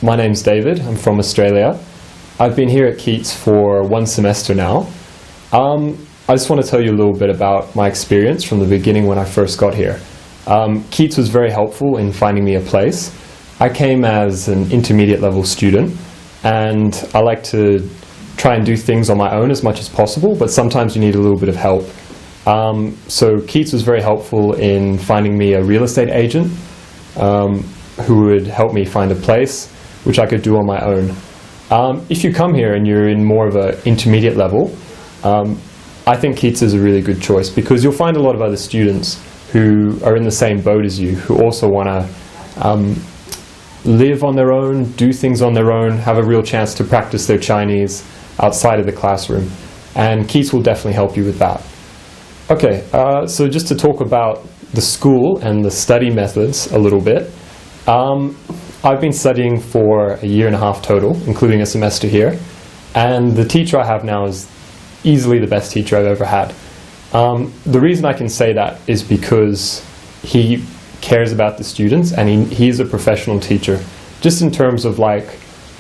my name's David. I'm from Australia. I've been here at Keats for 1 semester now. I just want to tell you a little bit about my experience from the beginning when I first got here. Keats was very helpful in finding me a place. I came as an intermediate level student, and I like to try and do things on my own as much as possible, but sometimes you need a little bit of help. So Keats was very helpful in finding me a real estate agent who would help me find a place, which I could do on my own. If you come here and you're in more of an intermediate level, I think Keats is a really good choice, because you'll find a lot of other students who are in the same boat as you, who also want to live on their own, do things on their own, have a real chance to practice their Chinese outside of the classroom. And Keats will definitely help you with that. Okay, so just to talk about the school and the study methods a little bit. I've been studying for a 1.5 years total, including a semester here. And the teacher I have now is easily the best teacher I've ever had. The reason I can say that is because he cares about the students, and he's a professional teacher. Just in terms of, like,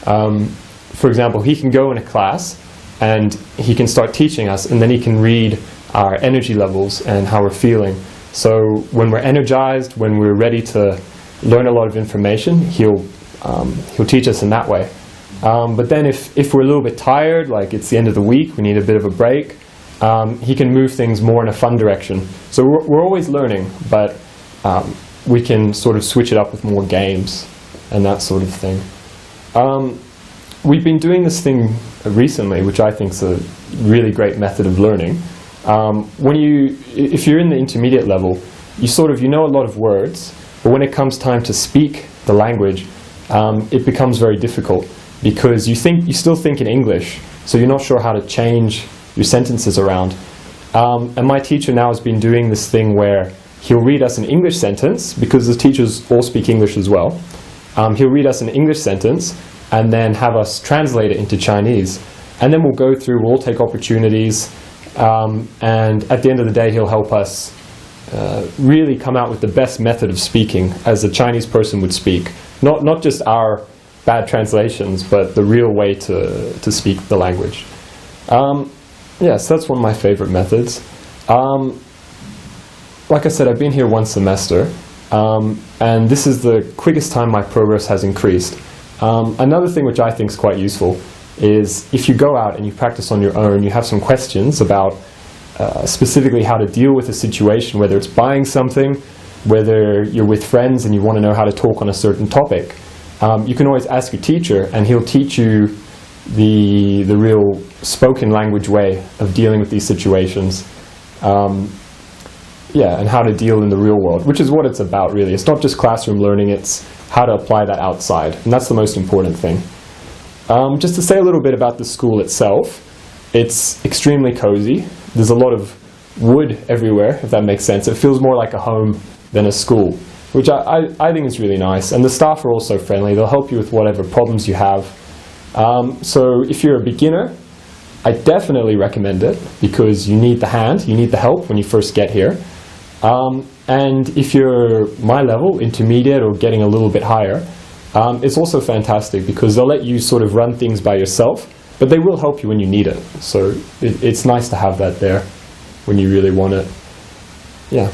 for example, he can go in a class and he can start teaching us, and then he can read our energy levels and how we're feeling. So when we're energized, when we're ready to learn a lot of information, he'll teach us in that way. But then if we're a little bit tired, like it's the end of the week, we need a bit of a break, he can move things more in a fun direction. So we're always learning, but we can sort of switch it up with more games and that sort of thing. We've been doing this thing recently, which I think is a really great method of learning. If you're in the intermediate level, you know a lot of words, but when it comes time to speak the language, it becomes very difficult, because you still think in English, so you're not sure how to change your sentences around. And my teacher now has been doing this thing where he'll read us an English sentence, because the teachers all speak English as well. He'll read us an English sentence and then have us translate it into Chinese. And then we'll go through, we'll all take opportunities, and at the end of the day he'll help us really come out with the best method of speaking as a Chinese person would speak. Not just our bad translations, but the real way to speak the language. So that's one of my favorite methods. Like I said, I've been here 1 semester, and this is the quickest time my progress has increased. Another thing which I think is quite useful is if you go out and you practice on your own, you have some questions about specifically how to deal with a situation, whether it's buying something, whether you're with friends and you want to know how to talk on a certain topic. You can always ask your teacher, and he'll teach you the real spoken language way of dealing with these situations. And how to deal in the real world, which is what it's about, really. It's not just classroom learning, it's how to apply that outside, and that's the most important thing. Just to say a little bit about the school itself, it's extremely cozy. There's a lot of wood everywhere, if that makes sense. It feels more like a home than a school, which I think is really nice. And the staff are also friendly. They'll help you with whatever problems you have. So if you're a beginner, I definitely recommend it, because you need the hand, you need the help when you first get here. And if you're my level, intermediate, or getting a little bit higher, it's also fantastic, because they'll let you sort of run things by yourself, but they will help you when you need it. So it's nice to have that there when you really want it. Yeah.